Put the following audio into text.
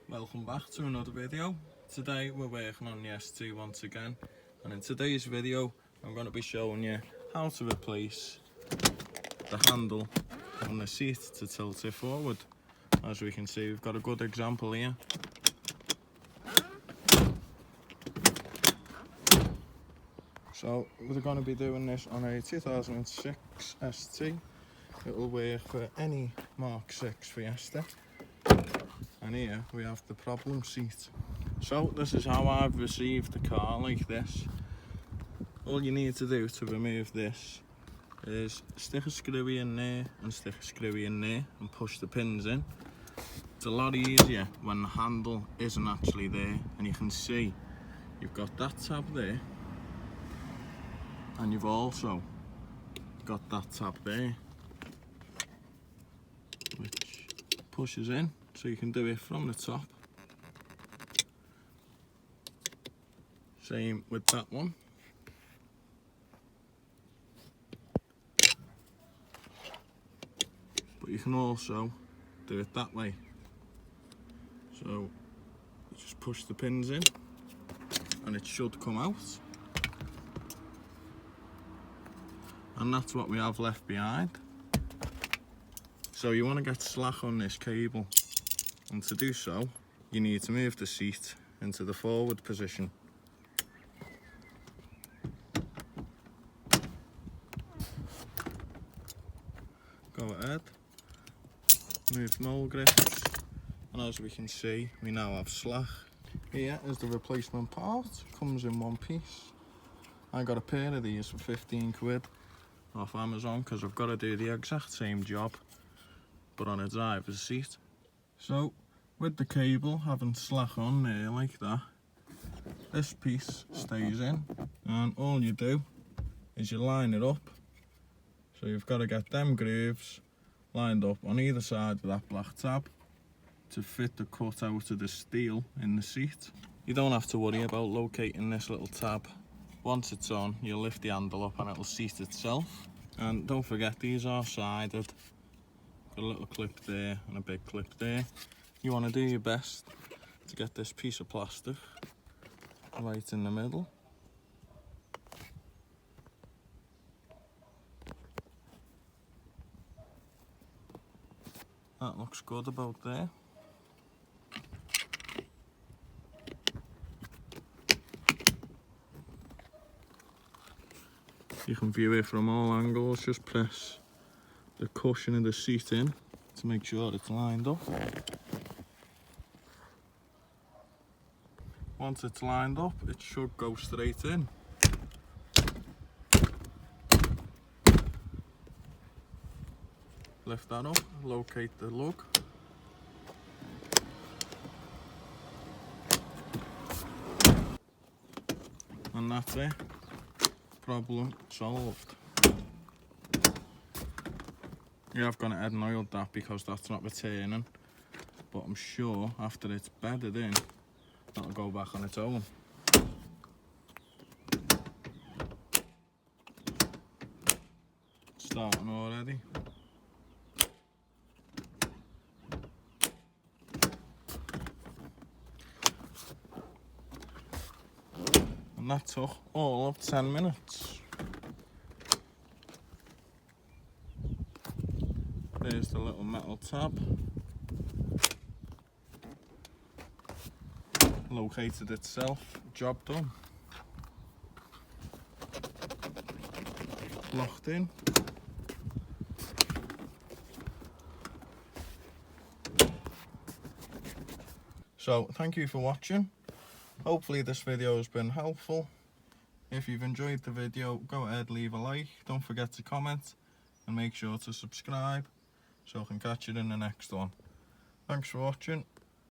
Welcome back to another video. Today we're working on the S2 once again, and in today's video I'm going to be showing you how to replace the handle on the seat to tilt it forward. As we can see, we've got a good example here. So we're going to be doing this on a 2006 ST. It will work for any Mark 6 Fiesta. And here we have the problem seat. So this is how I've received the car, like this. All you need to do to remove this is stick a screwy in there and stick a screwy in there and push the pins in. It's a lot easier when the handle isn't actually there, and you can see you've got that tab there and you've also got that tab there which pushes in. So you can do it from the top. Same with that one. But you can also do it that way. So you just push the pins in and it should come out. And that's what we have left behind. So you want to get slack on this cable. And to do so, you need to move the seat into the forward position. Go ahead, move knoll grips, and as we can see, we now have slack. Here is the replacement part, comes in one piece. I got a pair of these for 15 quid off Amazon because I've got to do the exact same job, but on a driver's seat. So, with the cable having slack on there like that, this piece stays in, and all you do is you line it up. So you've got to get them grooves lined up on either side of that black tab to fit the cut out of the steel in the seat. You don't have to worry about locating this little tab. Once it's on, you'll lift the handle up and it'll seat itself. And don't forget, these are sided. Got a little clip there and a big clip there. You want to do your best to get this piece of plastic right in the middle. That looks good about there. You can view it from all angles. Just press the cushion of the seat in to make sure it's lined up. Once it's lined up, it should go straight in. Lift that up, locate the lug. And that's it. Problem solved. Yeah, I've gone ahead and oiled that because that's not returning, but I'm sure after it's bedded in, that'll go back on its own. Starting already. And that took all of 10 minutes. There's the little metal tab. Located itself, job done. Locked in. So thank you for watching. Hopefully this video has been helpful. If you've enjoyed the video, go ahead, leave a like. Don't forget to comment and make sure to subscribe so I can catch you in the next one. Thanks for watching.